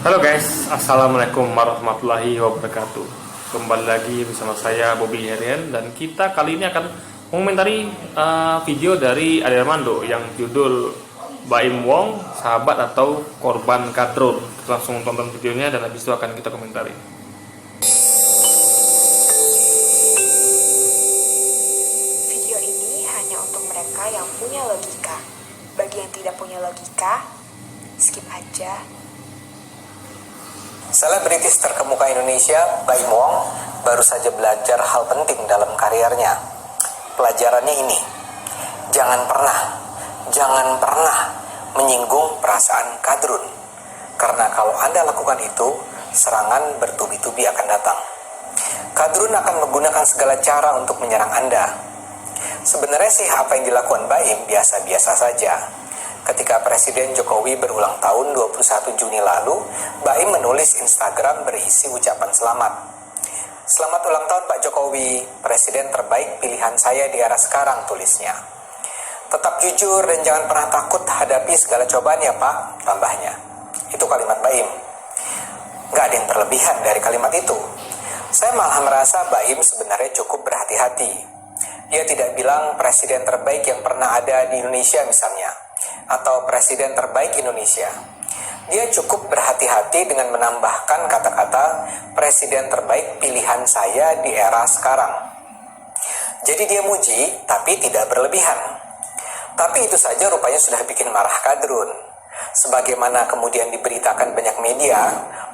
Halo guys, assalamualaikum warahmatullahi wabarakatuh. Kembali lagi bersama saya Bobby Herian, dan kita kali ini akan mengomentari video dari Ade Armando yang judul Baim Wong, sahabat atau korban kadrun. Kita langsung tonton videonya dan habis itu akan kita komentari. Video ini hanya untuk mereka yang punya logika. Bagi yang tidak punya logika, skip aja. Selebritis terkemuka Indonesia, Baim Wong, baru saja belajar hal penting dalam karirnya. Pelajarannya ini, jangan pernah menyinggung perasaan kadrun. Karena kalau Anda lakukan itu, serangan bertubi-tubi akan datang. Kadrun akan menggunakan segala cara untuk menyerang Anda. Sebenarnya sih apa yang dilakukan Baim biasa-biasa saja. Ketika Presiden Jokowi berulang tahun 21 Juni lalu, Baim menulis Instagram berisi ucapan selamat. Selamat ulang tahun Pak Jokowi, Presiden terbaik pilihan saya di era sekarang, tulisnya. Tetap jujur dan jangan pernah takut hadapi segala cobaan ya Pak, tambahnya. Itu kalimat Baim. Gak ada yang berlebihan dari kalimat itu. Saya malah merasa Baim sebenarnya cukup berhati-hati. Dia tidak bilang Presiden terbaik yang pernah ada di Indonesia misalnya, atau Presiden terbaik Indonesia. Dia cukup berhati-hati dengan menambahkan kata-kata Presiden terbaik pilihan saya di era sekarang. Jadi dia muji, tapi tidak berlebihan. Tapi itu saja rupanya sudah bikin marah kadrun. Sebagaimana kemudian diberitakan banyak media,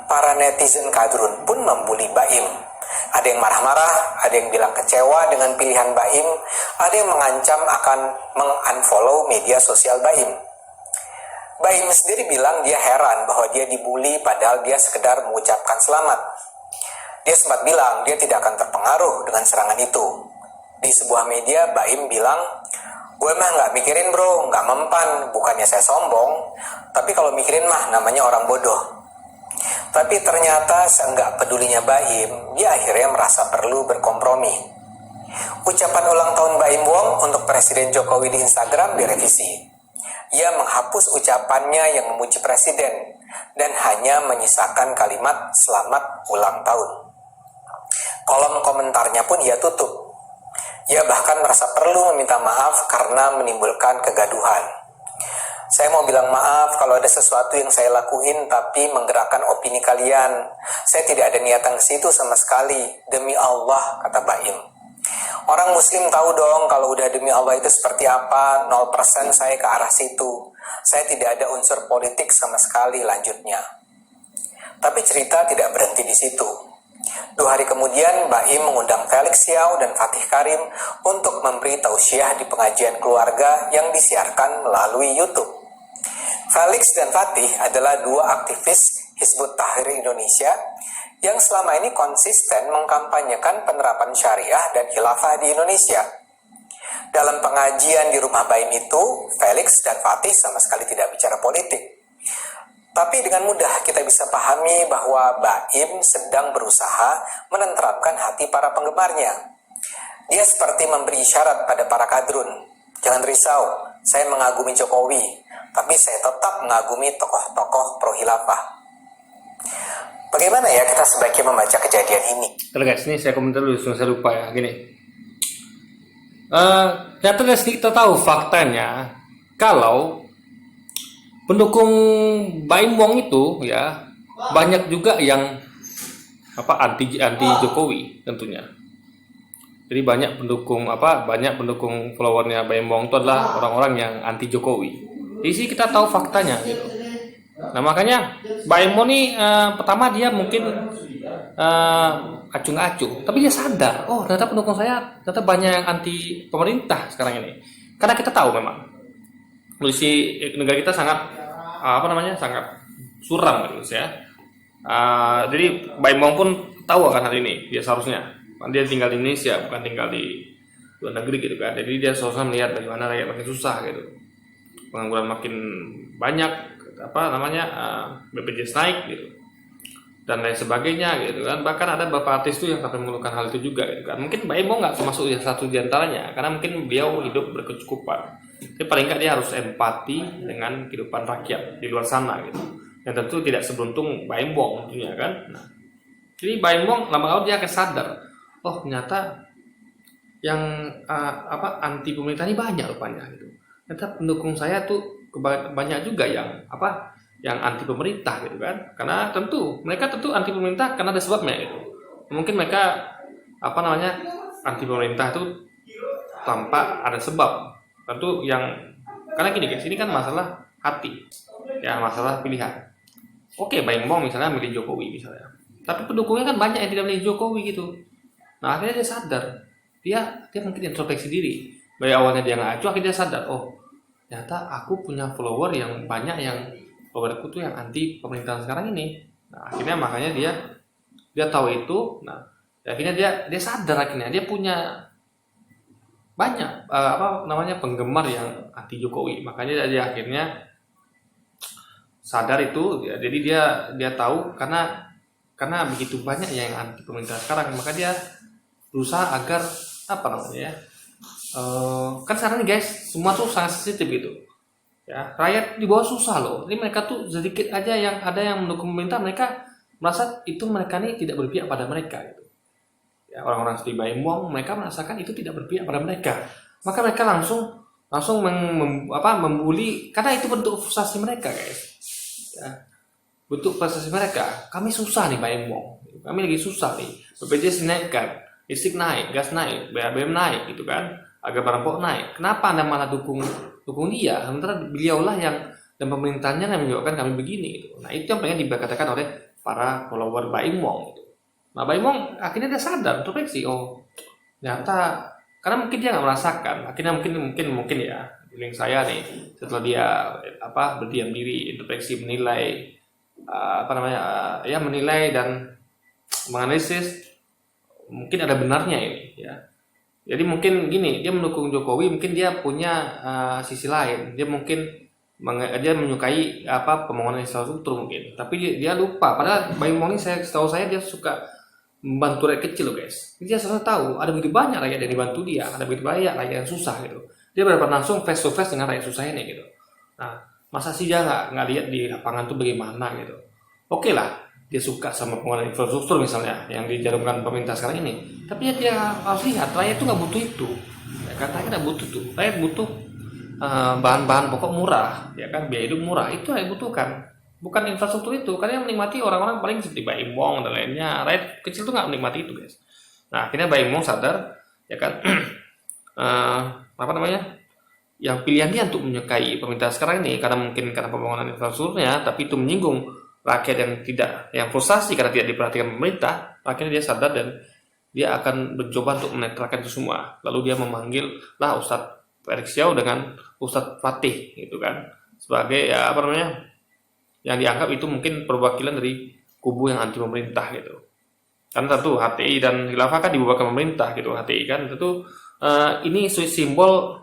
para netizen kadrun pun membuli Baim. Ada yang marah-marah, ada yang bilang kecewa dengan pilihan Baim, ada yang mengancam akan meng-unfollow media sosial Baim. Baim sendiri bilang dia heran bahwa dia dibully padahal dia sekedar mengucapkan selamat. Dia sempat bilang dia tidak akan terpengaruh dengan serangan itu. Di sebuah media Baim bilang, gue mah gak mikirin bro, gak mempan, bukannya saya sombong, tapi kalau mikirin mah namanya orang bodoh. Tapi ternyata seenggak pedulinya Baim, dia akhirnya merasa perlu berkompromi. Ucapan ulang tahun Baim Wong untuk Presiden Jokowi di Instagram direvisi. Ia menghapus ucapannya yang memuji Presiden dan hanya menyisakan kalimat selamat ulang tahun. Kolom komentarnya pun ia tutup. Ia bahkan merasa perlu meminta maaf karena menimbulkan kegaduhan. Saya mau bilang maaf kalau ada sesuatu yang saya lakuin tapi menggerakkan opini kalian. Saya tidak ada niatan ke situ sama sekali. Demi Allah, kata Baim. Orang muslim tahu dong kalau udah demi Allah itu seperti apa. 0% saya ke arah situ. Saya tidak ada unsur politik sama sekali, lanjutnya. Tapi cerita tidak berhenti di situ. 2 hari kemudian, Baim mengundang Felix Xiao dan Fatih Karim untuk memberi tausiah di pengajian keluarga yang disiarkan melalui YouTube. Felix dan Fatih adalah 2 aktivis Hizbut Tahrir Indonesia yang selama ini konsisten mengkampanyekan penerapan syariah dan khilafah di Indonesia. Dalam pengajian di rumah Baim itu, Felix dan Fatih sama sekali tidak bicara politik. Tapi dengan mudah kita bisa pahami bahwa Baim sedang berusaha menenteramkan hati para penggemarnya. Dia seperti memberi isyarat pada para kadrun. Jangan risau, saya mengagumi Jokowi, tapi saya tetap mengagumi tokoh-tokoh pro-khilafah. Bagaimana ya kita sebaiknya membaca kejadian ini? Oke guys, ini saya komentar dulu, saya lupa ya, gini. Kita tahu faktanya kalau pendukung Baim Wong itu ya banyak juga yang anti Jokowi tentunya. Jadi banyak pendukung followernya Baim Wong itu adalah orang-orang yang anti Jokowi. Di sini kita tahu faktanya gitu. Nah makanya Baim Wong ini pertama dia mungkin acung-acung, tapi dia sadar, oh ternyata pendukung saya ternyata banyak yang anti pemerintah sekarang ini. Karena kita tahu memang kondisi negara kita sangat sangat suram gitu ya. Jadi Baim Wong pun tahu akan hal ini. Dia seharusnya dia tinggal di Indonesia, bukan tinggal di luar negeri gitu kan. Jadi dia seharusnya melihat bagaimana rakyat makin susah gitu, pengangguran makin banyak, BPJS naik gitu, dan lain sebagainya gitu kan. Bahkan ada beberapa artis tuh yang sampai mengeluhkan hal itu juga gitu kan. Mungkin Baim Wong nggak termasuk satu di antaranya, karena mungkin beliau hidup berkecukupan. Tapi paling nggak dia harus empati dengan kehidupan rakyat di luar sana gitu. yang tentu tidak seberuntung Baim Wong tentunya kan. Nah, jadi Baim Wong lama-lama dia akan sadar, oh ternyata yang anti pemerintah ini banyak rupanya gitu. Ternyata pendukung saya tuh banyak juga yang anti pemerintah gitu kan. Karena mereka tentu anti pemerintah karena ada sebabnya gitu. Mungkin mereka anti pemerintah itu tanpa ada sebab. Tentu karena gini guys, ini kan masalah hati. Ya, masalah pilihan. Oke, Baim Wong misalnya milih Jokowi misalnya. Tapi pendukungnya kan banyak yang tidak milih Jokowi gitu. Nah, akhirnya dia sadar. Dia mungkin introspeksi diri. Dari awalnya dia nggak acuh, akhirnya dia sadar, oh ternyata aku punya follower yang banyak, yang followerku tuh yang anti pemerintahan sekarang ini. Nah, akhirnya makanya dia tahu itu. Nah, akhirnya dia sadar, akhirnya dia punya banyak penggemar yang anti Jokowi. Makanya dia akhirnya sadar itu ya, jadi dia tahu karena begitu banyak yang anti pemerintah sekarang, maka dia berusaha agar kan sekarang nih guys, semua tuh sangat sensitif gitu ya, rakyat di bawah susah loh. Ini mereka tuh sedikit aja yang ada yang mendukung pemerintah, mereka merasa itu mereka ini tidak berpihak pada mereka gitu ya. Orang-orang seperti Baim Wong, mereka merasakan itu tidak berpihak pada mereka, maka mereka langsung membuli, karena itu bentuk frustasi mereka guys ya. Bentuk prestasi mereka, kami susah nih Baim Wong, kami lagi susah nih, BPJS dinaikkan, listrik naik, gas naik, BBM naik gitu kan, harga barang pokok naik. Kenapa Anda malah dukung dia? Sementara beliaulah dan pemerintahnya yang menyebabkan kami begini gitu. Nah, itu yang pengen dikatakan oleh para follower Baim Wong gitu. Nah, Baim Wong akhirnya dia sadar, introspeksi, oh ternyata karena mungkin dia nggak merasakan, akhirnya mungkin ya, link saya nih setelah dia berdiam diri, introspeksi, menilai menilai dan menganalisis, mungkin ada benarnya ini ya. Jadi mungkin gini, dia mendukung Jokowi, mungkin dia punya sisi lain. Dia mungkin dia menyukai pembangunan infrastruktur mungkin, tapi dia lupa. Padahal Baim Wong ini setahu saya dia suka membantu rakyat kecil loh guys. Dia selalu tahu ada begitu banyak rakyat yang dibantu dia, ada begitu banyak rakyat yang susah gitu. Dia berhadapan langsung face to face dengan rakyat susah ini gitu. Nah, masa sih dia nggak lihat di lapangan tuh bagaimana gitu. Oke lah, dia suka sama pembangunan infrastruktur misalnya yang dijalankan pemerintah sekarang ini, tapi dia harus lihat rakyat itu nggak butuh itu ya kan. Rakyat nggak butuh tuh, rakyat butuh bahan-bahan pokok murah ya kan, biaya hidup murah, itu yang dibutuhkan, bukan infrastruktur itu. Karena yang menikmati orang-orang paling seperti Baim Wong dan lainnya, rakyat kecil tuh nggak menikmati itu guys. Nah, akhirnya Baim Wong sadar ya kan, yang pilihan dia untuk menyukai pemerintah sekarang ini karena pembangunan infrastrukturnya, tapi itu menyinggung rakyat yang frustasi karena tidak diperhatikan pemerintah. Akhirnya dia sadar dan dia akan mencoba untuk menetralkan itu semua. Lalu dia memanggil lah Ustadz Erick Xiao dengan Ustadz Fatih gitu kan, sebagai yang dianggap itu mungkin perwakilan dari kubu yang anti pemerintah gitu. Karena tentu HTI dan Khilafah kan dibubarkan pemerintah gitu. HTI kan tentu ini simbol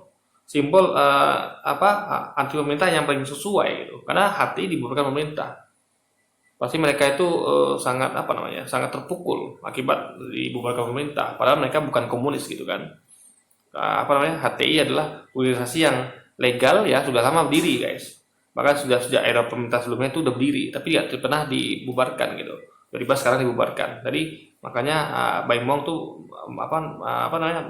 anti pemerintah yang paling sesuai gitu. Karena HTI dibubarkan pemerintah, pasti mereka itu sangat terpukul akibat dibubarkan pemerintah. Padahal mereka bukan komunis gitu kan. HTI adalah organisasi yang legal ya, sudah lama berdiri guys. Bahkan sejak era pemerintah sebelumnya itu udah berdiri, tapi tidak pernah dibubarkan gitu. Tiba-tiba sekarang dibubarkan. Jadi makanya Baim Wong tuh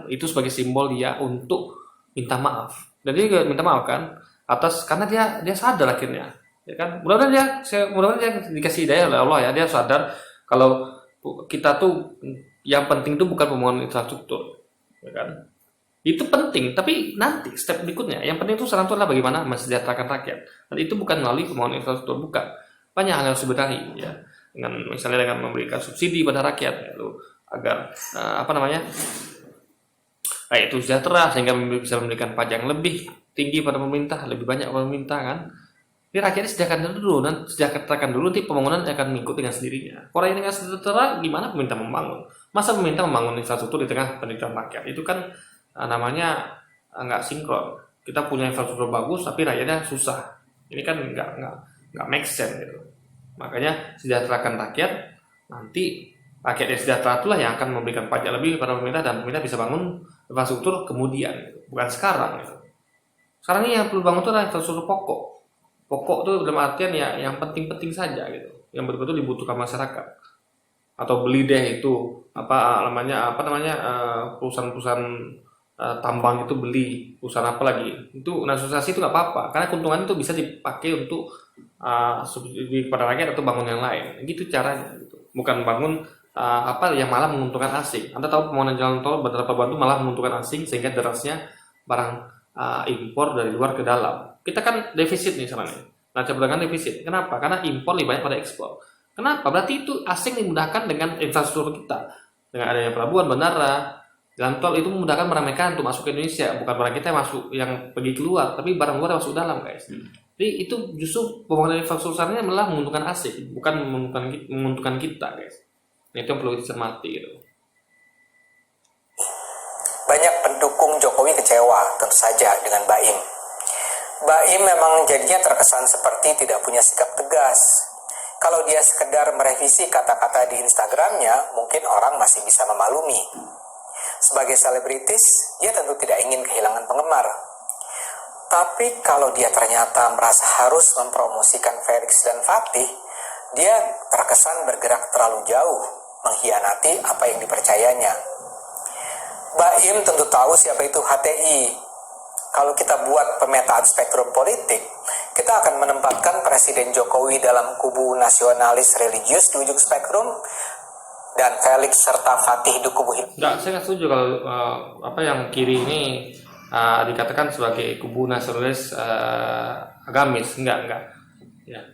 itu sebagai simbol dia untuk minta maaf. Dan dia juga minta maaf kan karena dia sadar akhirnya. Ya kan, mudah-mudahan dia dikasih hidayah oleh Allah ya, dia sadar kalau kita tuh yang penting itu bukan pembangunan infrastruktur ya kan, itu penting, tapi nanti step berikutnya yang penting itu sekarang itu adalah bagaimana mensejahterakan rakyat, dan itu bukan melalui pembangunan infrastruktur, bukan, banyak hal yang harus dibenahi ya, dengan memberikan subsidi pada rakyat lalu agar rakyat itu sejahtera sehingga bisa memberikan pajak yang lebih tinggi pada pemerintah, lebih banyak pada pemerintah kan. Ini rakyatnya sejahterakan dulu, nanti pembangunan akan mengikut dengan sendirinya. Kalau yang dengan sejahtera, gimana pemerintah membangun? Masa pemerintah membangun infrastruktur di tengah penderitaan rakyat? Itu kan namanya nggak sinkron. Kita punya infrastruktur bagus, tapi rakyatnya susah. Ini kan nggak make sense gitu. Makanya sejahterakan rakyat, nanti rakyat yang sejahtera itulah yang akan memberikan pajak lebih kepada pemerintah, dan pemerintah bisa bangun infrastruktur kemudian, gitu. Bukan sekarang. Gitu. Sekarang ini yang perlu bangun itu adalah infrastruktur pokok. pokok tuh dalam artian ya yang penting-penting saja gitu, yang betul-betul dibutuhkan masyarakat. Atau beli deh itu perusahaan-perusahaan tambang itu beli, perusahaan apa lagi itu nasionalisasi itu nggak apa-apa karena keuntungan itu bisa dipakai untuk subsidi kepada rakyat atau bangun yang lain, gitu caranya gitu. Bukan bangun yang malah menguntungkan asing. Anda tahu pembangunan jalan tol Bandara Pelabuhan itu malah menguntungkan asing sehingga derasnya barang impor dari luar ke dalam. Kita kan defisit nih sekarang nih, neraca perdagangan defisit. Kenapa? Karena impor lebih banyak pada ekspor. Kenapa? Berarti itu asing dimudahkan dengan infrastruktur kita, dengan adanya pelabuhan, bandara, jalan tol itu memudahkan barang mereka untuk masuk ke Indonesia, bukan barang kita yang masuk yang pergi keluar, tapi barang luar yang masuk dalam, guys. Jadi itu justru pembangunan infrastrukturnya malah menguntungkan asing, bukan menguntungkan kita, guys. Nah, itu yang perlu dicermati gitu. Banyak pendukung Jokowi kecewa tentu saja dengan Baim. Baim memang jadinya terkesan seperti tidak punya sikap tegas. Kalau dia sekedar merevisi kata-kata di Instagramnya, mungkin orang masih bisa memaklumi. Sebagai selebritis, dia tentu tidak ingin kehilangan penggemar. Tapi kalau dia ternyata merasa harus mempromosikan Felix dan Fatih, dia terkesan bergerak terlalu jauh, mengkhianati apa yang dipercayanya. Baim tentu tahu siapa itu HTI. Kalau kita buat pemetaan spektrum politik, kita akan menempatkan Presiden Jokowi dalam kubu nasionalis religius di ujung spektrum, dan Felix serta Fatih di kubu Enggak, saya nggak setuju kalau yang kiri ini dikatakan sebagai kubu nasionalis agamis. Enggak. Ya.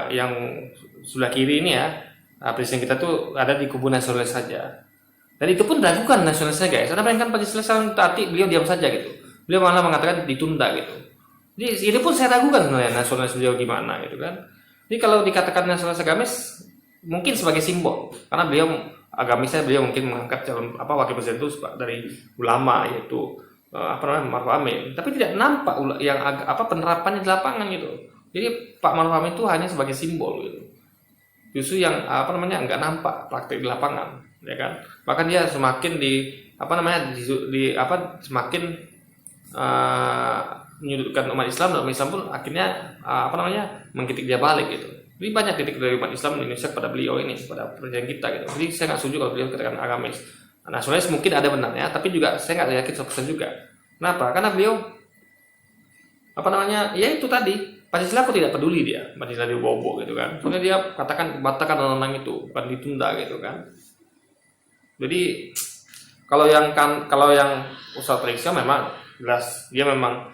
Yang sebelah kiri ini ya, presiden kita tuh ada di kubu nasionalis saja. Dan itu pun ragukan nasionalisnya, guys. Karena bayangkan Pancasila tadi beliau diam saja gitu. Beliau malah mengatakan ditunda gitu. Jadi ini pun saya ragukan sebenarnya nasionalis beliau gimana gitu kan. Jadi kalau dikatakan nasionalis agamis mungkin sebagai simbol, karena agamisnya beliau mungkin mengangkat calon wakil presiden itu dari ulama, yaitu Maruf Amin, tapi tidak nampak yang penerapannya di lapangan gitu. Jadi Pak Maruf Amin itu hanya sebagai simbol gitu. Justru yang nggak nampak praktik di lapangan, ya kan. Bahkan dia semakin semakin menyudutkan umat Islam, dan umat Islam pun akhirnya mengkritik dia balik gitu. Jadi banyak kritik dari umat Islam di Indonesia kepada beliau ini, kepada presiden kita gitu. Jadi saya nggak setuju kalau beliau katakan agamis. Nasionalis mungkin ada benarnya, tapi juga saya nggak yakin 100% juga. Kenapa? Karena beliau ya itu tadi, Pancasila aku tidak peduli dia, Pancasila dia bobo gitu kan. Soalnya dia katakan batalkan undang-undang itu, bukan ditunda gitu kan. Jadi kalau yang Ustadz Riksa memang jelas dia memang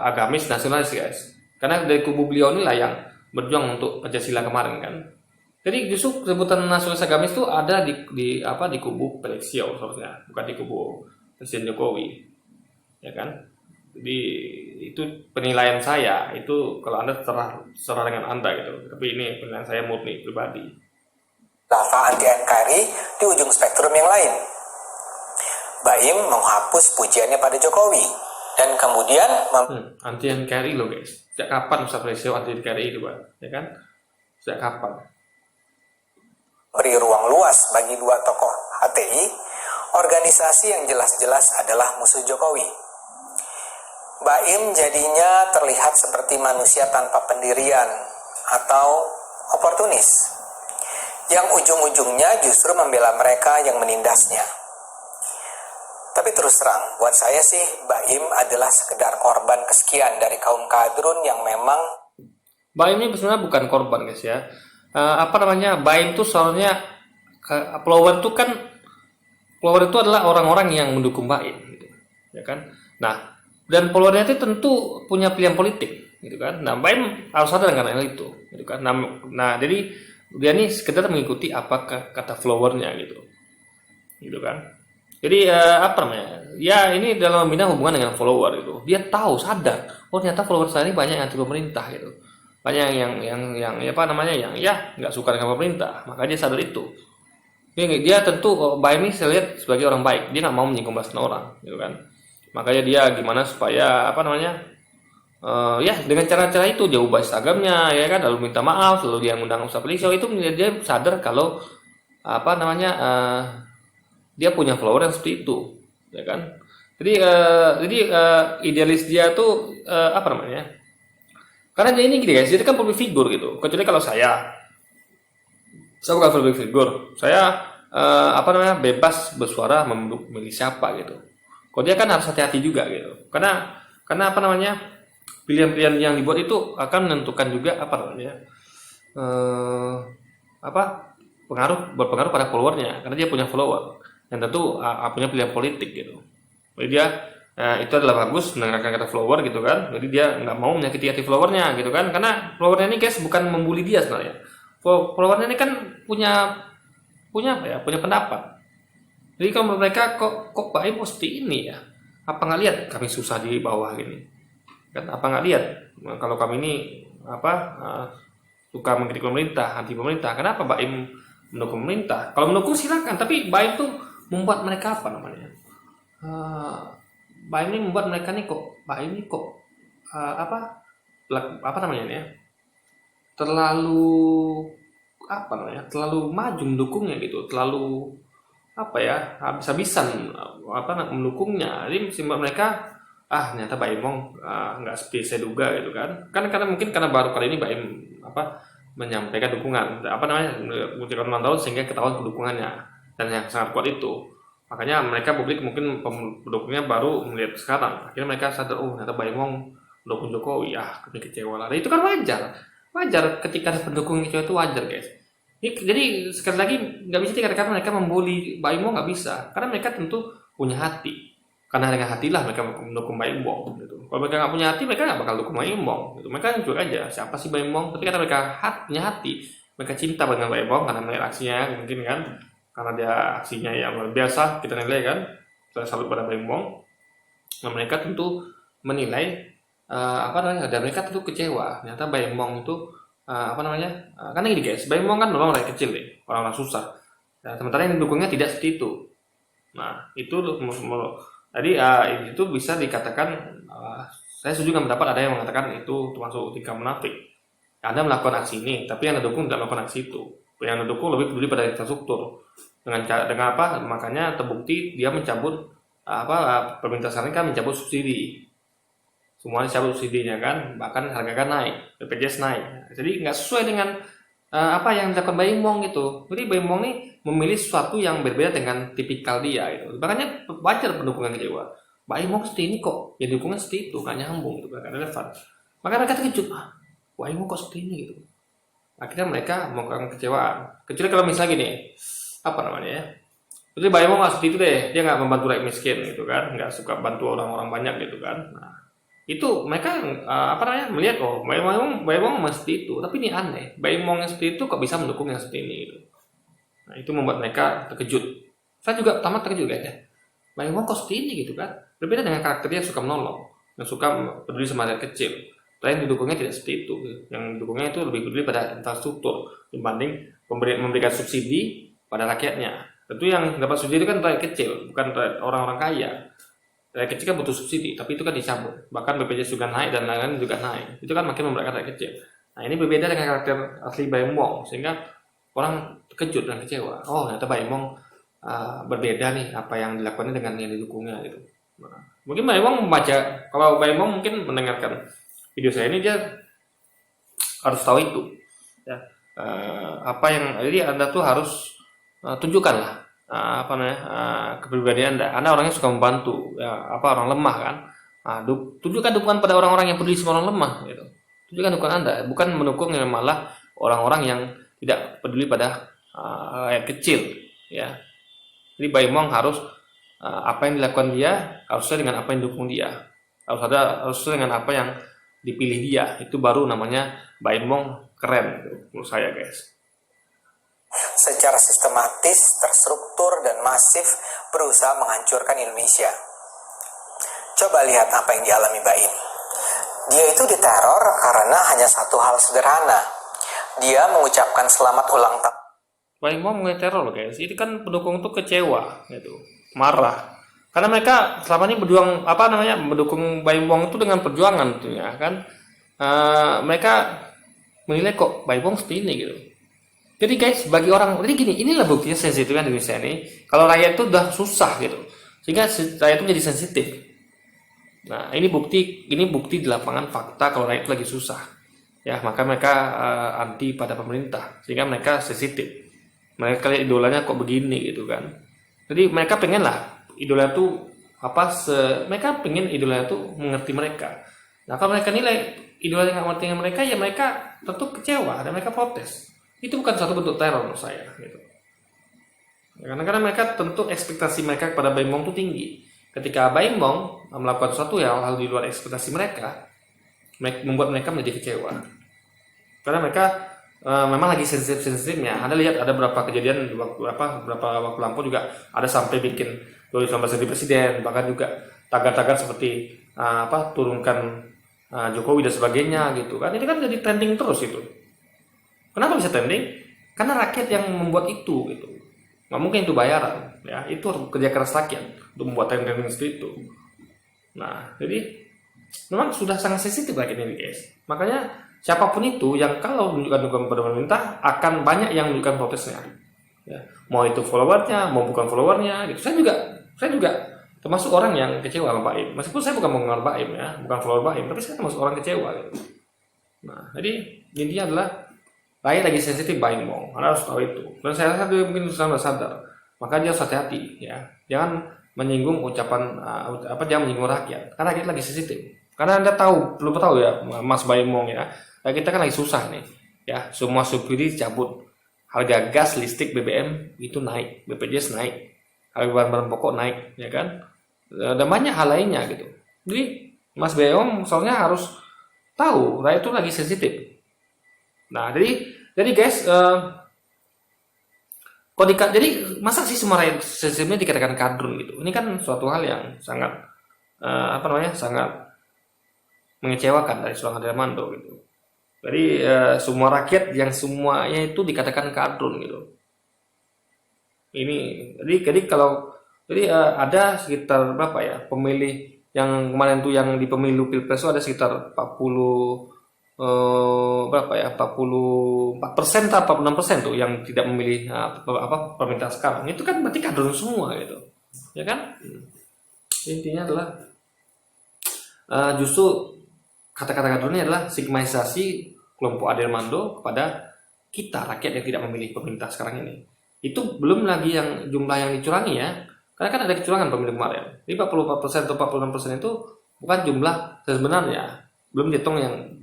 agamis nasionalis, guys. Karena dari kubu beliau inilah yang berjuang untuk Pancasila kemarin kan. Jadi justru sebutan nasionalis agamis itu ada di kubu Felix Xiao seharusnya, bukan di kubu Presiden Jokowi. Ya kan? Jadi itu penilaian saya, itu kalau Anda terserah dengan Anda gitu. Tapi ini penilaian saya murni pribadi. Lava anti NKRI di ujung spektrum yang lain. Baim menghapus pujiannya pada Jokowi dan kemudian anti NKRI loh, guys. Sejak kapan Ustaz Resio anti NKRI itu, Pak? Ya kan? Sejak kapan? Beri ruang luas bagi dua tokoh HTI, organisasi yang jelas-jelas adalah musuh Jokowi. Baim jadinya terlihat seperti manusia tanpa pendirian atau oportunis, yang ujung-ujungnya justru membela mereka yang menindasnya. Tapi terus terang, buat saya sih Baim adalah sekedar korban kesekian dari kaum kadrun yang memang... Baim ini sebenarnya bukan korban, guys ya. Baim itu soalnya follower itu adalah orang-orang yang mendukung Baim gitu, ya kan. Nah, dan followernya itu tentu punya pilihan politik gitu kan. Nah, Baim harus sadar dengan hal itu gitu kan. Nah, jadi dia ini sekedar mengikuti apa kata followernya gitu kan. Jadi ya ini dalam membina hubungan dengan follower gitu. Dia tahu, sadar, ternyata follower saya ini banyak yang anti pemerintah gitu. Banyak yang nggak suka dengan pemerintah, maka dia sadar itu. Dia tentu Baim ini saya lihat sebagai orang baik, dia nggak mau menyinggung perasaan orang, gitu kan. Makanya dia gimana supaya dengan cara-cara itu dia ubah Instagramnya, ya kan, lalu minta maaf, lalu dia ngundang Ustaz Felix. Itu dia sadar kalau dia punya follower yang seperti itu, ya kan. Idealis dia tuh apa namanya? Karena dia ini gini guys, dia kan public figure gitu. Kecuali kalau saya bukan public figure, saya apa namanya bebas bersuara memilih siapa gitu. Kalau dia kan harus hati-hati juga gitu. Karena apa namanya pilihan-pilihan yang dibuat itu akan menentukan juga apa namanya berpengaruh pada followernya. Karena dia punya follower yang tentu punya pilihan politik gitu. Jadi dia itu adalah bagus mendengarkan kata follower gitu kan. Jadi dia nggak mau menyakiti hati followernya gitu kan. Karena followernya ini guys bukan membuli dia sebenarnya. Followernya ini kan punya apa ya? Punya pendapat. Jadi kalau menurut mereka kok Pak Im seperti ini ya? Apa nggak lihat kami susah di bawah gini? Kan apa nggak lihat kalau kami ini suka mengkritik pemerintah, anti pemerintah? Kenapa Pak Im mendukung pemerintah? Kalau mendukung silakan, tapi Pak Im tuh membuat mereka apa namanya? Pak Im ini membuat mereka nih Pak Im ini apa namanya ini ya? Terlalu maju mendukungnya gitu, terlalu habis-habisan mendukungnya. Jadi mereka ternyata Mbak Imong nggak seperti saya duga gitu kan karena mungkin karena baru kali ini Mbak Im menyampaikan dukungan menunjukkan ulang tahun sehingga ketahuan pendukungannya dan yang sangat kuat itu. Makanya mereka publik mungkin pendukungnya baru melihat sekarang, akhirnya mereka sadar ternyata Mbak Imong mendukung Jokowi, kami kecewa lah. Itu kan wajar ketika ada pendukung kecewa itu wajar guys. Jadi sekali lagi nggak bisa dikatakan mereka membuli Mbak Imong, nggak bisa, karena mereka tentu punya hati. Karena dengan hatilah mereka mendukung Mbak Imong gitu. Kalau mereka nggak punya hati, mereka nggak bakal dukung Mbak Imong gitu. Mereka jujur aja siapa sih Mbak Imong. Tapi karena mereka punya hati, mereka cinta dengan Mbak Imong karena melihat aksinya mungkin kan, karena dia aksinya yang luar biasa kita nilai kan, saya salut pada Mbak Imong. Nah mereka tentu menilai dan mereka tentu kecewa. Ternyata Mbak Imong itu karena gini guys, Mbak Imong kan orang kecil deh, orang susah. Nah, sementara yang dukungnya tidak seperti itu. Nah itu jadi itu bisa dikatakan saya setuju dengan pendapat ada yang mengatakan itu termasuk tingkah munafik. Anda melakukan aksi ini, tapi yang didukung tidak melakukan aksi itu. Yang didukung lebih peduli pada infrastruktur. Dengan apa? Makanya terbukti dia mencabut pemerintah sekarang kan mencabut subsidi. Semuanya cabut subsidinya kan, bahkan harga kan naik, BPJS naik. Jadi nggak sesuai dengan apa yang dilakukan Mbak Imong gitu. Jadi Mbak Imong nih memilih sesuatu yang berbeda dengan tipikal dia gitu. Makanya wajar pendukungnya kecewa. Mbak Imong seperti ini kok, ya dukungnya seperti itu, nggak nyambung gitu, nggak relevan. Maka mereka terkejut, Mbak Imong kok seperti ini gitu. Akhirnya mereka melakukan kecewaan. Kecuali kalau misalnya gini, Jadi Mbak Imong nggak seperti itu deh, dia nggak membantu rakyat miskin gitu kan, nggak suka bantu orang-orang banyak gitu kan. Nah, itu mereka melihat Mbak Imong seperti itu, tapi ini aneh, Mbak Imong yang seperti itu kok bisa mendukung yang seperti ini gitu. Nah itu membuat mereka terkejut. Saya juga pertama terkejut ya, Mbak Imong kok seperti ini gitu kan, berbeda dengan karakternya yang suka menolong, yang suka peduli sama rakyat kecil. Yang didukungnya tidak seperti itu, yang didukungnya itu lebih peduli pada infrastruktur dibanding memberikan subsidi pada rakyatnya. Tentu yang dapat subsidi itu kan rakyat kecil, bukan orang-orang kaya. Rakyat kecil kan butuh subsidi, tapi itu kan dicabut. Bahkan BPJS juga naik dan lain-lain juga naik. Itu kan makin memberatkan rakyat kecil. Nah ini berbeda dengan karakter asli Mbak Imong, sehingga orang terkejut dan kecewa. Ternyata Mbak Imong berbeda nih apa yang dilakukannya dengan yang didukungnya gitu. Nah, mungkin Mbak Imong membaca, kalau Mbak Imong mungkin mendengarkan video saya ini, dia harus tahu itu. Ya, jadi Anda tuh harus tunjukkanlah kepribadian Anda orangnya suka membantu, orang lemah kan. Tunjukkan dukungan pada orang-orang yang peduli sama orang lemah gitu. Tunjukkan dukungan Anda, bukan mendukung yang malah orang-orang yang tidak peduli pada rakyat kecil ya. Jadi Mbak Imong harus apa yang dilakukan dia harus sesuai dengan apa yang didukung dia. Harus sesuai dengan apa yang dipilih dia. Itu baru namanya Mbak Imong keren gitu, menurut saya guys. Secara sistematis, terstruktur, dan masif berusaha menghancurkan Indonesia. Coba lihat apa yang dialami Mbak Im. Dia itu diteror karena hanya satu hal sederhana. Dia mengucapkan selamat ulang tahun. Mbak Im mau teror guys. Ini kan pendukung tuh kecewa gitu, marah. Karena mereka selama ini berjuang mendukung Mbak Im itu dengan perjuangan tentunya kan. Mereka menilai kok Mbak Im seperti ini gitu. Jadi guys, bagi orang, jadi gini, inilah buktinya sensitifnya Indonesia ini. Kalau rakyat itu udah susah gitu, sehingga rakyat itu menjadi sensitif. Nah, ini bukti di lapangan fakta kalau rakyat itu lagi susah. Ya, maka mereka anti pada pemerintah, sehingga mereka sensitif. Mereka lihat idolanya kok begini gitu kan. Jadi mereka pengen lah idola itu mereka pengen idolanya itu mengerti mereka. Nah, kalau mereka nilai idolanya nggak mengerti mereka, ya mereka tentu kecewa dan mereka protes. Itu bukan suatu bentuk teror menurut saya gitu. Karena mereka tentu ekspektasi mereka kepada Baim Wong itu tinggi. Ketika Baim Wong melakukan sesuatu hal di luar ekspektasi mereka, membuat mereka menjadi kecewa. Karena mereka memang lagi sensitif-sensitifnya. Anda lihat ada beberapa kejadian beberapa waktu lampau juga ada sampai bikin 2019 ganti presiden, bahkan juga tagar-tagar seperti turunkan Jokowi dan sebagainya gitu kan. Itu kan jadi trending terus itu. Kenapa bisa trending? Karena rakyat yang membuat itu gitu. Nggak mungkin itu bayaran, ya itu kerja keras rakyat untuk membuat trending seperti itu. Nah, jadi memang sudah sangat sensitif rakyat ini guys. Makanya siapapun itu yang kalau menunjukkan dukungan pada pemerintah akan banyak yang menunjukkan protesnya. Ya, mau itu followernya, mau bukan followernya gitu. Saya juga termasuk orang yang kecewa sama Baim. Meskipun saya bukan penggemar Baim ya, bukan follower Baim, tapi saya termasuk orang kecewa gitu. Nah, jadi intinya adalah rakyat lagi sensitif Baim Wong. Anda harus tahu itu. Dan saya rasa dia mungkin sudah sadar. Maka dia harus hati-hati ya. Jangan menyinggung ucapan jangan menyinggung rakyat. Karena rakyat lagi sensitif. Karena Anda belum tahu ya Mas Baim Wong ya. Nah, kita kan lagi susah nih. Ya, semua subsidi cabut. Harga gas, listrik, BBM itu naik, BPJS naik. Harga bahan-bahan pokok naik, ya kan? Dan banyak hal lainnya gitu. Jadi Mas Baim Wong soalnya harus tahu rakyat itu lagi sensitif. Nah, jadi guys, jadi masa sih semua rakyat sensitifnya dikatakan kadrun gitu? Ini kan suatu hal yang sangat sangat mengecewakan dari seorang Armando gitu. Jadi semua rakyat yang semuanya itu dikatakan kadrun gitu. Ini jadi ada sekitar berapa ya pemilih yang kemarin tuh yang di pemilu Pilpres itu ada sekitar 44% atau 46% tuh yang tidak memilih pemerintah sekarang. Itu kan berarti kadrun semua gitu. Ya kan? Intinya adalah justru kata-kata kadrun ini adalah stigmatisasi kelompok Armando kepada kita rakyat yang tidak memilih pemerintah sekarang ini. Itu belum lagi yang jumlah yang dicurangi ya. Karena kan ada kecurangan pemilu kemarin. Jadi 44% atau 46% itu bukan jumlah sebenarnya. Belum dihitung yang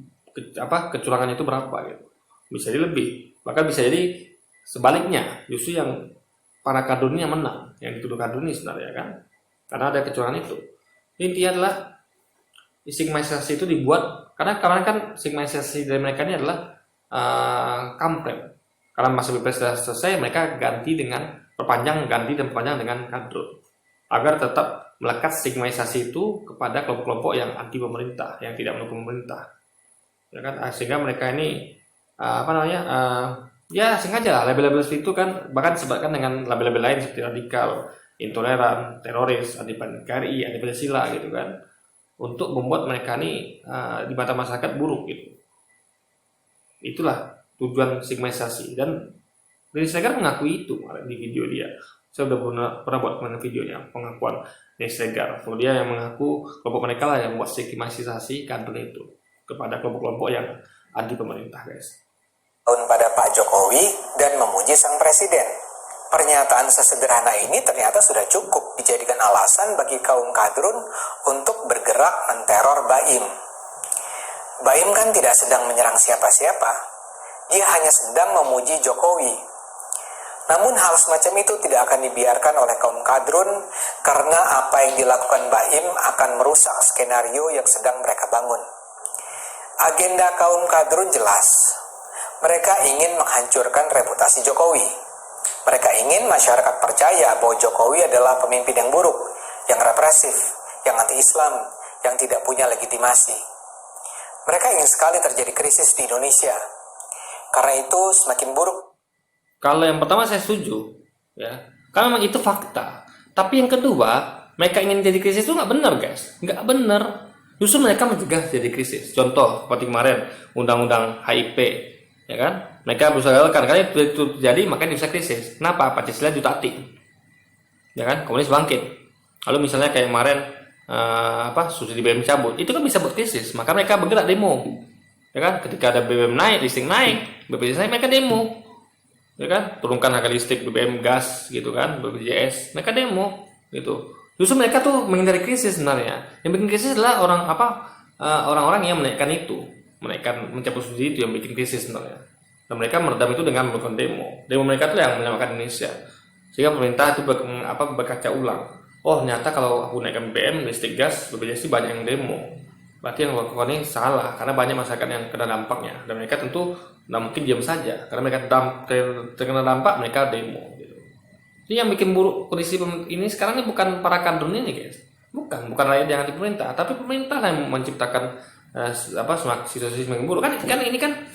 kecurangan itu berapa gitu. Bisa jadi lebih. Bahkan bisa jadi sebaliknya. Justru yang para kadrun yang menang, yang dituduh kadrun ini sebenarnya kan. Karena ada kecurangan itu. Intinya adalah stigmatisasi itu dibuat karena kemarin kan stigmatisasi dari mereka ini adalah kampret. Karena masa pilpres sudah selesai, mereka ganti dengan perpanjang dengan kadrun agar tetap melekat stigmatisasi itu kepada kelompok-kelompok yang anti pemerintah, yang tidak mendukung pemerintah. Ya kan, sehingga mereka ini ya sengaja label-label seperti itu kan bahkan disebutkan dengan label-label lain seperti radikal, intoleran, teroris, anti PNKRI, anti Pancasila gitu kan, untuk membuat mereka ini di mata masyarakat buruk gitu. Itulah tujuan stigmatisasi dan Denny Siregar mengakui itu di video dia. Saya udah pernah buat videonya pengakuan Denny Siregar. Kalau dia yang mengaku kelompok mereka lah yang membuat stigmatisasi kadrun itu kepada kelompok-kelompok yang anti pemerintah guys. Tahun pada Pak Jokowi dan memuji sang presiden. Pernyataan sesederhana ini ternyata sudah cukup dijadikan alasan bagi kaum kadrun untuk bergerak menteror Baim. Baim kan tidak sedang menyerang siapa-siapa. Dia hanya sedang memuji Jokowi. Namun hal semacam itu tidak akan dibiarkan oleh kaum kadrun karena apa yang dilakukan Baim akan merusak skenario yang sedang mereka bangun. Agenda kaum kadrun jelas. Mereka ingin menghancurkan reputasi Jokowi. Mereka ingin masyarakat percaya bahwa Jokowi adalah pemimpin yang buruk, yang represif, yang anti-Islam, yang tidak punya legitimasi. Mereka ingin sekali terjadi krisis di Indonesia. Karena itu semakin buruk. Kalau yang pertama saya setuju, ya, karena memang itu fakta. Tapi yang kedua, mereka ingin jadi krisis itu nggak benar guys, nggak benar. Justru mereka mencegah jadi krisis. Contoh seperti kemarin undang-undang HIP, ya kan? Mereka berusaha gagalkan karena itu terjadi makanya bisa krisis. Kenapa? Pancasila ditaati, ya kan? Komunis bangkit. Lalu misalnya kayak kemarin subsidi BBM cabut, itu kan bisa buat krisis, maka mereka bergerak demo, ya kan? Ketika ada BBM naik, listrik naik, BPJS naik, mereka demo, ya kan? Turunkan harga listrik, BBM, gas, gitu kan? BPJS, mereka demo, gitu. Justru mereka tuh menghindari krisis sebenarnya. Yang bikin krisis adalah orang-orang yang menaikkan mencabut subsidi itu yang bikin krisis sebenarnya. Dan mereka meredam itu dengan melakukan demo. Demo mereka itu yang menyelamatkan Indonesia. Sehingga pemerintah itu berkaca ulang. Oh, ternyata kalau aku naikkan BBM, listrik, gas, BPJS banyak yang demo. Berarti yang melakukan ini salah, karena banyak masyarakat yang kena dampaknya. Dan mereka tentu tidak mungkin diam saja, karena mereka terkena dampak, mereka demo. Gitu. Jadi yang bikin buruk kondisi ini sekarang ini bukan para kadrun ini, guys. Bukan rakyat yang anti pemerintah, tapi pemerintah yang menciptakan situasi semakin buruk. Kan ini kan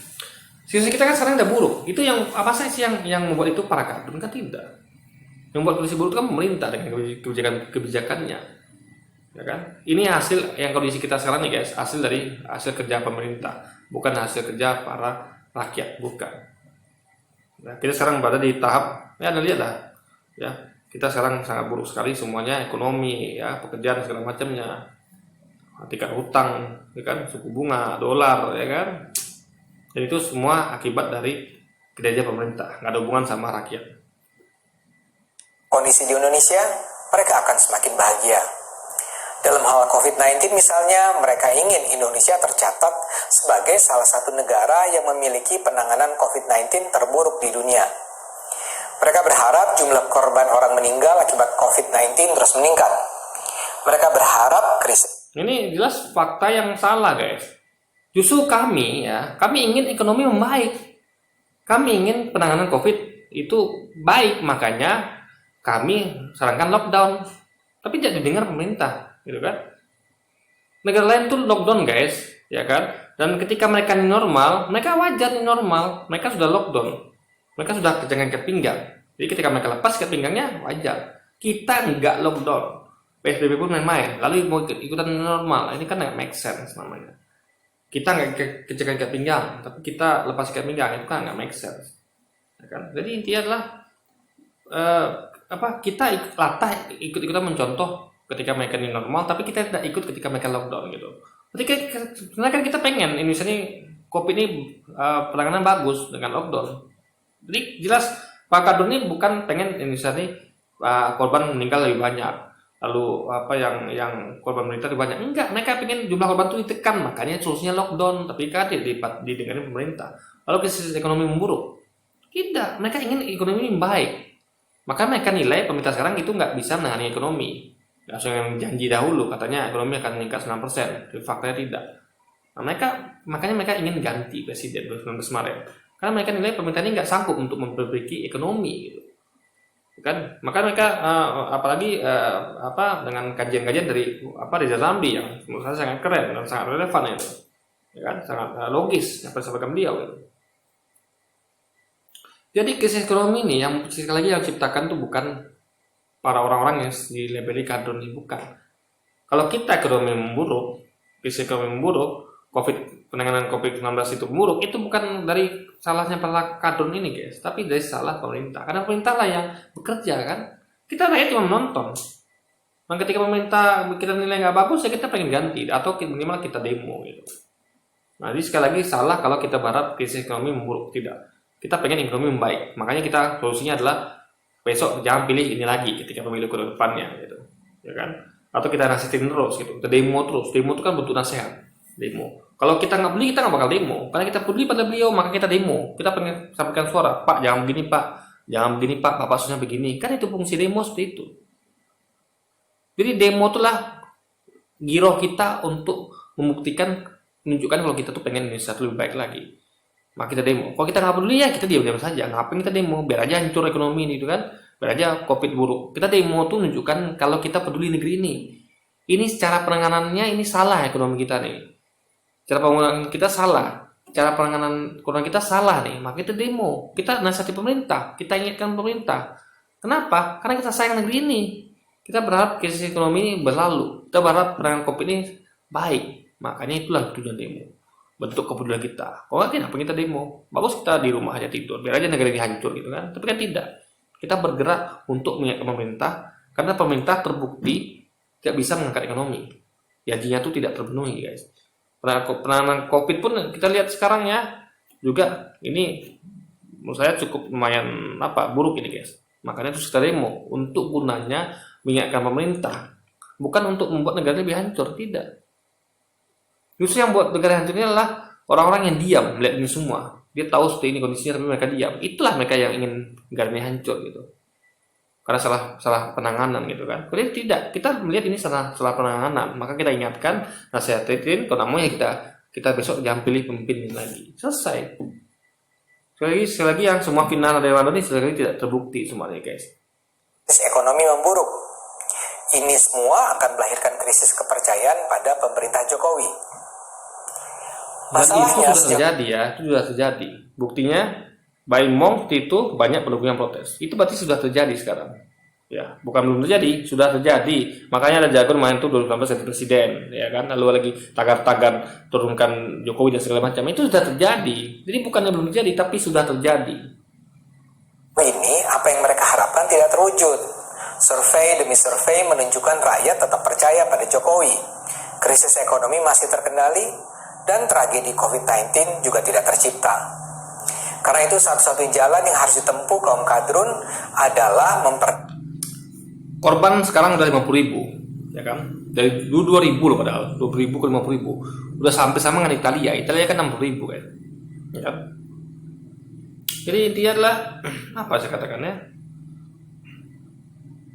situasi kita kan sekarang udah buruk. Itu yang apa sih yang membuat itu para kadrun? Kan tidak. Yang membuat kondisi buruk kan pemerintah dengan kebijakannya, ya kan? Ini hasil yang kondisi kita sekarang nih, guys, hasil kerja pemerintah, bukan hasil kerja para rakyat, bukan. Nah, kita sekarang berada di tahap, ya Anda lihat lah, ya kita sekarang sangat buruk sekali semuanya, ekonomi, ya pekerjaan segala macamnya, tingkat hutang, ya kan, suku bunga, dolar, ya kan, dan itu semua akibat dari kinerja pemerintah, nggak ada hubungan sama rakyat. Kondisi di Indonesia, mereka akan semakin bahagia. Dalam hal COVID-19 misalnya, mereka ingin Indonesia tercatat sebagai salah satu negara yang memiliki penanganan COVID-19 terburuk di dunia. Mereka berharap jumlah korban orang meninggal akibat COVID-19 terus meningkat. Mereka berharap krisis. Ini jelas fakta yang salah, guys. Justru kami ingin ekonomi membaik. Kami ingin penanganan COVID itu baik, makanya kami sarankan lockdown, tapi tidak didengar pemerintah, gitu kan? Negara lain tuh lockdown, guys, ya kan? Dan ketika mereka new normal, mereka wajar new normal, mereka sudah lockdown, mereka sudah kejangan ikat pinggang. Jadi ketika mereka lepas ikat pinggangnya, wajar. Kita nggak lockdown, PSBB pun main-main, lalu mau ikutan new normal, ini kan nggak make sense namanya. Kita nggak kejangan ikat pinggang, tapi kita lepas ikat pinggang, itu kan nggak make sense, ya kan? Jadi intinya adalah kita ikut-ikutan mencontoh ketika mereka ini normal, tapi kita tidak ikut ketika mereka lockdown gitu. Sebenarnya kan kita pengen Indonesia ini COVID ini penanganan bagus dengan lockdown. Jadi jelas Pak Kadun ini bukan pengen Indonesia ini korban meninggal lebih banyak, lalu yang korban meninggal lebih banyak. Enggak, mereka pengen jumlah korban itu ditekan, makanya solusinya lockdown. Tapi kan didengarin pemerintah. Lalu krisis ekonomi memburuk. Tidak, mereka ingin ekonomi ini baik. Maka mereka nilai pemerintah sekarang itu nggak bisa menangani ekonomi. Nggak sesuai yang janji dahulu, katanya ekonomi akan meningkat 9%. Tapi faktanya tidak. Nah, makanya mereka ingin ganti presiden 2019 kemarin. Karena mereka nilai pemerintah ini nggak sanggup untuk memperbaiki ekonomi, gitu. Kan? Maka mereka apalagi dengan kajian-kajian dari Rizal Ramli yang menurut saya sangat keren dan sangat relevan itu. Ya kan? Sangat logis yang disampaikan beliau, gitu. Jadi krisis ekonomi ini yang sekali lagi yang ciptakan itu bukan para orang-orang yang dilabeli kadrun ini, bukan. Kalau kita ekonomi memburuk, krisis ekonomi memburuk, penanganan COVID-19 itu memburuk, itu bukan dari salahnya para kadrun ini, guys, tapi dari salah pemerintah. Karena pemerintah lah yang bekerja, kan. Kita rakyat cuma menonton. Dan ketika pemerintah kita nilai nggak bagus, ya kita pengen ganti atau minimal kita demo, gitu. Nah, jadi sekali lagi salah kalau kita berharap krisis ekonomi memburuk, tidak. Kita pengen ekonomi membaik, makanya kita solusinya adalah besok jangan pilih ini lagi ketika pemilu ke depannya, gitu, ya kan? Atau kita nasihatin terus, gitu, kita demo terus. Demo itu kan bentuk nasihat, demo. Kalau kita nggak peduli, kita nggak bakal demo, karena kita peduli pada beliau, maka kita demo. Kita pengen sampaikan suara, Pak jangan begini Pak, jangan begini Pak, Bapak susah begini, kan itu fungsi demo seperti itu. Jadi demo itulah giroh kita untuk membuktikan, menunjukkan kalau kita tuh pengen Indonesia lebih baik lagi. Maka kita demo. Kalau kita nggak peduli ya kita diam-diam saja. Ngapain kita demo? Biar aja hancur ekonomi ini, gitu kan? Biar aja COVID buruk. Kita demo tuh menunjukkan kalau kita peduli negeri ini. Ini secara penanganannya ini salah ekonomi kita nih. Cara penanganan kita salah. Cara penanganan ekonomi kita salah nih. Maka kita demo. Kita nasihati pemerintah. Kita ingatkan pemerintah. Kenapa? Karena kita sayang negeri ini. Kita berharap krisis ekonomi ini berlalu. Kita berharap penanganan COVID ini baik. Makanya itulah tujuan demo. Bentuk kepedulian kita. Kalau nggak, kenapa kita demo? Bagus kita di rumah aja tidur, biar aja negara ini hancur, gitu kan? Tapi kan tidak. Kita bergerak untuk mengingatkan pemerintah karena pemerintah terbukti tidak bisa mengangkat ekonomi. Janjinya tuh tidak terpenuhi, guys. Penanganan COVID pun kita lihat sekarang ya, juga ini menurut saya cukup lumayan buruk ini, guys. Makanya itu kita demo untuk gunanya mengingatkan pemerintah, bukan untuk membuat negara lebih hancur, tidak. Justru yang buat negara hancur ini adalah orang-orang yang diam melihat ini semua. Dia tahu seperti ini kondisinya tapi mereka diam. Itulah mereka yang ingin negara ini hancur gitu. Karena salah penanganan gitu kan. Kalau tidak, kita melihat ini salah penanganan, maka kita ingatkan, nasihatin, kalau mau ya kita besok jangan pilih pemimpin ini lagi. Selesai. Sekali lagi yang semua final dari Ramadan ini sekali lagi tidak terbukti semuanya, guys. Ekonomi memburuk. Ini semua akan melahirkan krisis kepercayaan pada pemerintah Jokowi. Dan itu Masalahnya sudah terjadi ya, itu sudah terjadi. Buktinya Baim Wong itu banyak pendukung yang protes. Itu berarti sudah terjadi sekarang. Ya, bukan belum terjadi, sudah terjadi. Makanya ada jargon main tuh 2019 ganti presiden, ya kan? Lalu lagi tagar-tagar turunkan Jokowi dan segala macam. Itu sudah terjadi. Jadi bukannya belum terjadi, tapi sudah terjadi. Ini apa yang mereka harapkan tidak terwujud. Survei demi survei menunjukkan rakyat tetap percaya pada Jokowi. Krisis ekonomi masih terkendali dan tragedi COVID-19 juga tidak tercipta. Karena itu satu-satunya jalan yang harus ditempuh kaum kadrun adalah korban sekarang udah 50.000, ya kan? Dari dulu 2.000 loh padahal, 20.000 ke 50.000. Udah sampai sama dengan Italia. Italia kan 60.000 kan. Ya kan? Jadi intinya adalah apa saya katakannya?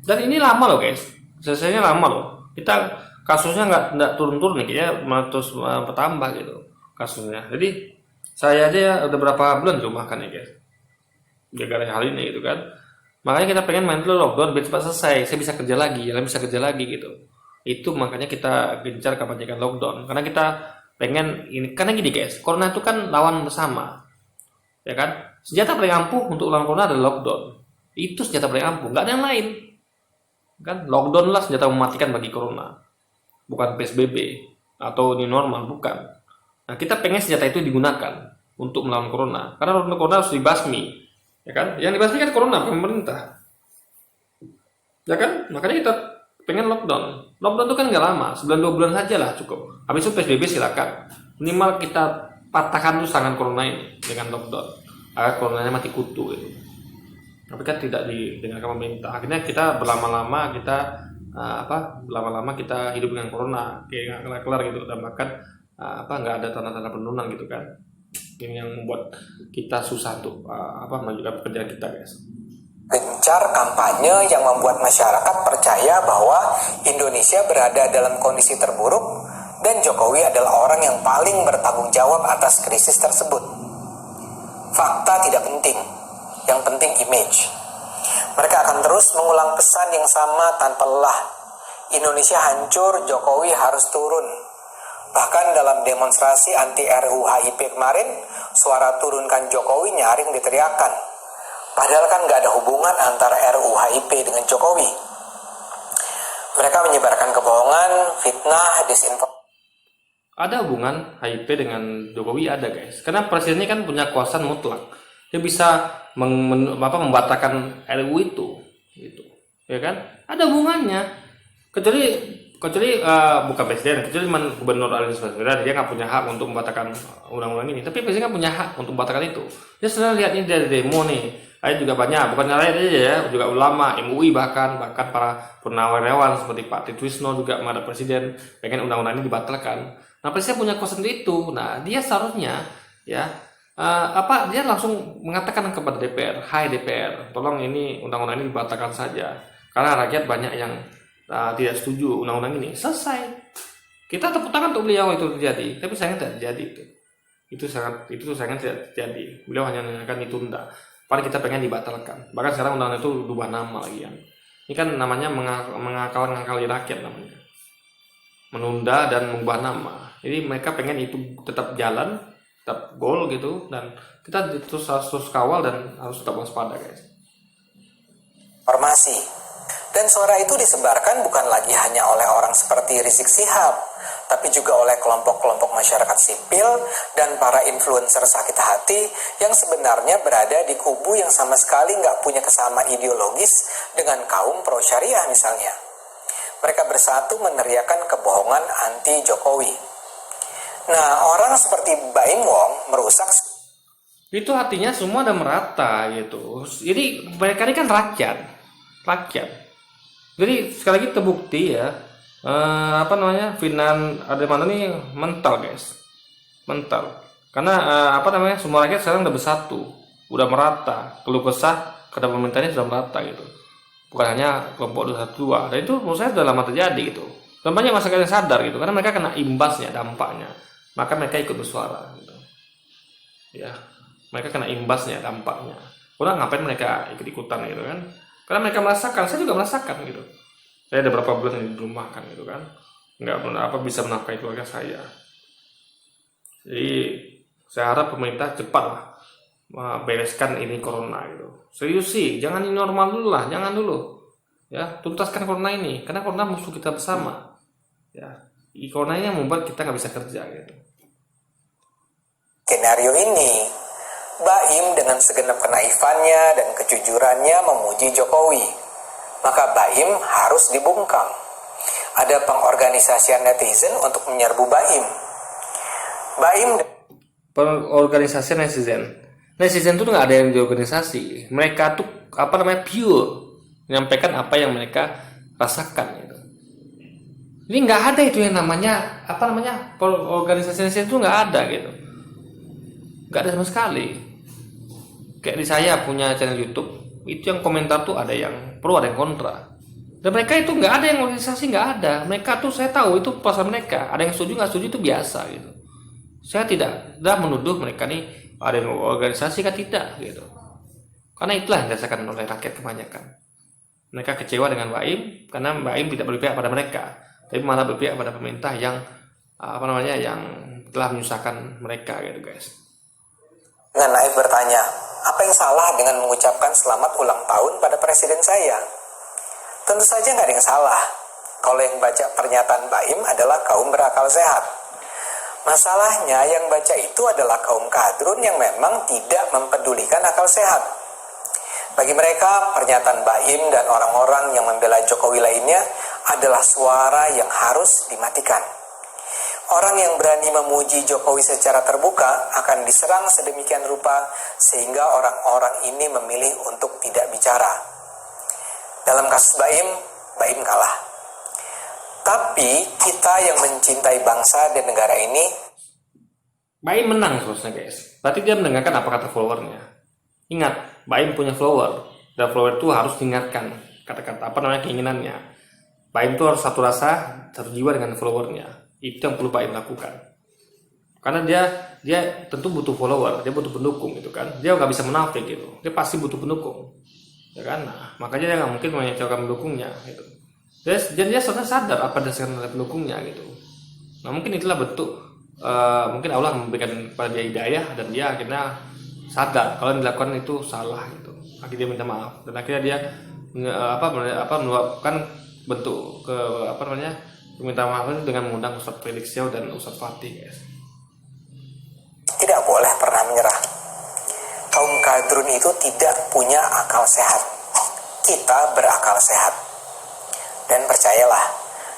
Dan ini lama loh, guys. Selesainya lama loh. Kita kasusnya nggak turun-turun nih, kayaknya terus bertambah gitu kasusnya. Jadi saya aja udah berapa bulan di rumah kan ya, guys. Gara-gara hal ini gitu kan. Makanya kita pengen main dulu lockdown biar cepat selesai. Saya bisa kerja lagi, yang lain bisa kerja lagi gitu. Itu makanya kita gencar kampanyekan lockdown. Karena kita pengen ini, karena gini guys, corona itu kan lawan bersama, ya kan? Senjata paling ampuh untuk lawan corona adalah lockdown. Itu senjata paling ampuh, nggak ada yang lain. Kan lockdown lah senjata mematikan bagi corona, bukan PSBB atau new normal, bukan. Nah kita pengen senjata itu digunakan untuk melawan corona. Karena corona harus dibasmi. Ya kan, yang dibahas kan corona pemerintah, ya kan, makanya kita pengen lockdown. Lockdown itu kan nggak lama, 1-2 bulan saja lah cukup. Habis itu PSBB silakan. Minimal kita patahkan tuh serangan corona ini dengan lockdown agar coronanya mati kutu gitu. Tapi kan tidak didengarkan pemerintah. Akhirnya kita berlama-lama kita hidup dengan corona kayak nggak kelar gitu, dan bahkan nggak ada tanda-tanda penurunan gitu kan. Ini yang membuat kita susah untuk melanjutkan pekerjaan kita, guys. Gencar kampanye yang membuat masyarakat percaya bahwa Indonesia berada dalam kondisi terburuk dan Jokowi adalah orang yang paling bertanggung jawab atas krisis tersebut. Fakta tidak penting, yang penting image. Mereka akan terus mengulang pesan yang sama tanpa lelah. Indonesia hancur, Jokowi harus turun. Bahkan dalam demonstrasi anti RUU HIP kemarin, suara turunkan Jokowi nyaring diteriakan. Padahal kan nggak ada hubungan antara RUU HIP dengan Jokowi. Mereka menyebarkan kebohongan, fitnah, disinformasi. Ada hubungan HIP dengan Jokowi, ada guys. Karena presiden ini kan punya kuasa mutlak. Dia bisa membatalkan RUU itu, gitu. Ya kan? Ada hubungannya. Kecuali bukan presiden, kecuali gubernur Anies Baswedan, dia nggak punya hak untuk membatalkan undang-undang ini. Tapi presiden kan punya hak untuk membatalkan itu. Dia selalu lihat ini dari demo nih. Juga banyak, bukan rakyat aja ya, juga ulama, MUI bahkan para purnawirawan seperti Pak Trisno juga menghadap presiden pengen undang-undang ini dibatalkan. Nah presiden punya kuasa itu. Nah dia seharusnya dia langsung mengatakan kepada DPR, hai DPR, tolong ini undang-undang ini dibatalkan saja. Karena rakyat banyak yang tidak setuju undang-undang ini. Selesai. Kita tepuk tangan untuk beliau itu terjadi, tapi sayangnya tidak terjadi itu. Itu sayangnya tidak terjadi. Beliau hanya mengingatkan ditunda. Padahal kita pengen dibatalkan. Bahkan sekarang undang-undang itu berubah nama lagi kan. Ini kan namanya mengakali rakyat namanya. Menunda dan mengubah nama. Jadi mereka pengen itu tetap jalan, tetap goal gitu, dan kita harus kawal dan harus tetap waspada guys. Informasi. Dan suara itu disebarkan bukan lagi hanya oleh orang seperti Rizik Sihab, tapi juga oleh kelompok-kelompok masyarakat sipil dan para influencer sakit hati yang sebenarnya berada di kubu yang sama sekali nggak punya kesamaan ideologis dengan kaum pro syariah misalnya. Mereka bersatu meneriakan kebohongan anti Jokowi. Nah, orang seperti Baim Wong merusak. Itu artinya semua udah merata gitu. Jadi mereka ini kan rakyat. Jadi sekali lagi terbukti ya, Finan ada mana nih mental guys, mental. Karena semua rakyat sekarang udah bersatu, udah merata. Keluh kesah kepada pemerintahnya sudah merata gitu. Bukan hanya kelompok 212. Dan itu menurut saya sudah lama terjadi gitu. Dan banyak masyarakat yang sadar gitu, karena mereka kena imbasnya, dampaknya. Maka mereka ikut bersuara gitu. Ya, mereka kena imbasnya, dampaknya. Kurang ngapain mereka ikut-ikutan gitu kan? Karena mereka merasakan, saya juga merasakan gitu. Saya ada berapa bulan yang dirumahkan gitu kan, nggak bisa menafkahi keluarga saya. Jadi saya harap pemerintah cepat bereskan ini corona gitu. Serius sih, jangan ini normal dulu lah, jangan dulu. Ya, tuntaskan corona ini, karena corona musuh kita bersama. Ya, corona ini yang membuat kita nggak bisa kerja gitu. Skenario ini, Baim dengan segenap kenaifannya dan kejujurannya memuji Jokowi. Maka Baim harus dibungkam. Ada pengorganisasian netizen untuk menyerbu Baim. Pengorganisasian netizen tuh nggak ada yang di organisasi. Mereka tuh pure menyampaikan apa yang mereka rasakan gitu. Ini nggak ada itu yang namanya organisasi netizen itu nggak ada gitu. Nggak ada sama sekali. Kayak di saya punya channel YouTube. Itu yang komentar tuh ada yang pro, ada yang kontra. Dan mereka itu nggak ada yang organisasi, nggak ada. Mereka tuh saya tahu itu pasal mereka. Ada yang setuju, nggak setuju itu biasa gitu. Saya tidak menuduh mereka nih ada yang organisasi kan tidak gitu. Karena itulah yang dirasakan oleh rakyat kebanyakan. Mereka kecewa dengan Baim karena Baim tidak berpihak pada mereka, tapi malah berpihak pada pemerintah yang yang telah menyusahkan mereka gitu guys. Dengan naif bertanya, apa yang salah dengan mengucapkan selamat ulang tahun pada presiden saya? Tentu saja nggak ada yang salah. Kalau yang baca pernyataan Baim adalah kaum berakal sehat. Masalahnya yang baca itu adalah kaum kadrun yang memang tidak mempedulikan akal sehat. Bagi mereka, pernyataan Baim dan orang-orang yang membela Jokowi lainnya adalah suara yang harus dimatikan. Orang yang berani memuji Jokowi secara terbuka akan diserang sedemikian rupa sehingga orang-orang ini memilih untuk tidak bicara. Dalam kasus Baim kalah. Tapi kita yang mencintai bangsa dan negara ini, Baim menang seharusnya guys. Berarti dia mendengarkan apa kata followernya. Ingat, Baim punya follower. Dan follower itu harus diingatkan kata-kata keinginannya. Baim itu harus satu rasa, satu jiwa dengan followernya. Itu yang perlu Baim lakukan. Karena dia tentu butuh follower, dia butuh pendukung gitu kan. Dia nggak bisa menafik gitu. Dia pasti butuh pendukung. Ya kan? Nah, makanya dia nggak mungkin mengecewakan pendukungnya gitu. Dia sebenarnya sadar apa dasarnya oleh pendukungnya gitu. Nah, mungkin itulah bentuk mungkin Allah memberikan kepada dia hidayah dan dia akhirnya sadar kalau yang dilakukan itu salah gitu. Akhirnya dia minta maaf dan akhirnya dia meluapkan bentuk minta maaf itu dengan mengundang Ustadz Felix Xiao dan Ustadz Fatih guys. Tidak boleh pernah menyerah. Kaum kadrun itu tidak punya akal sehat. Kita berakal sehat. Dan percayalah,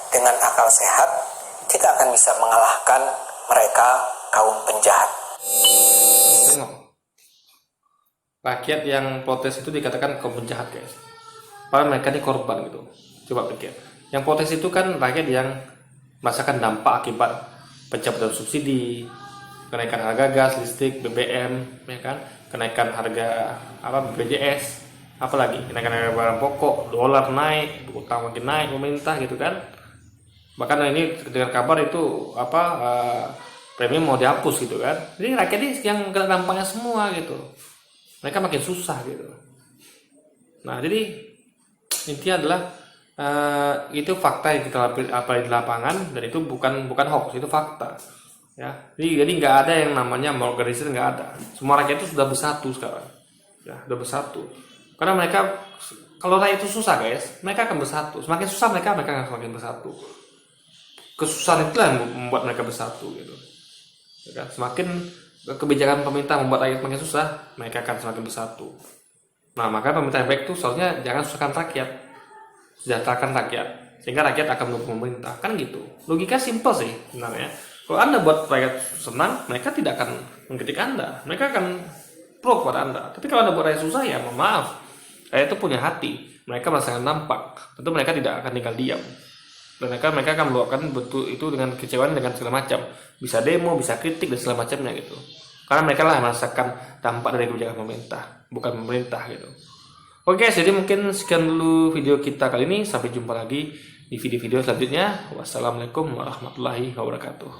dengan akal sehat, kita akan bisa mengalahkan mereka kaum penjahat. Tengok. Rakyat yang protes itu dikatakan kaum penjahat guys. Padahal mereka ini korban gitu. Coba pikir. Yang protes itu kan rakyat yang merasakan dampak akibat pencabutan subsidi, kenaikan harga gas, listrik, BBM, ya kan, kenaikan harga BPJS, apalagi kenaikan harga barang pokok, dolar naik, utang makin naik pemerintah gitu kan. Bahkan ini dengar kabar itu premium mau dihapus gitu kan. Jadi rakyat ini yang kena dampaknya semua gitu. Mereka makin susah gitu. Nah, jadi intinya adalah itu fakta yang kita apalagi di lapangan dan itu bukan hoax, itu fakta ya. Jadi nggak ada yang namanya organisasi, nggak ada. Semua rakyat itu sudah bersatu sekarang ya, sudah bersatu karena mereka, kalau rakyat itu susah guys, mereka akan bersatu. Semakin susah mereka akan semakin bersatu. kesusahan itulah yang membuat mereka bersatu gitu. Ya kan? Semakin kebijakan pemerintah membuat rakyat makin susah, mereka akan semakin bersatu. Nah, maka pemerintah yang baik itu seharusnya jangan susahkan rakyat, sejahterakan rakyat, sehingga rakyat akan mendukung pemerintah. Kan gitu. Logika simpel sih sebenarnya. Kalau Anda buat rakyat senang, mereka tidak akan mengkritik Anda. Mereka akan pro kepada Anda. Tapi kalau Anda buat rakyat susah, ya mohon maaf. Rakyat itu punya hati. Mereka merasakan nampak. Tentu mereka tidak akan tinggal diam. Dan mereka akan meluapkan betul itu dengan kecewaan dengan segala macam. Bisa demo, bisa kritik dan segala macamnya gitu. Karena mereka lah yang merasakan dampak dari kebijakan pemerintah, bukan pemerintah gitu. Oke guys, jadi mungkin sekian dulu video kita kali ini. Sampai jumpa lagi di video-video selanjutnya. Wassalamualaikum warahmatullahi wabarakatuh.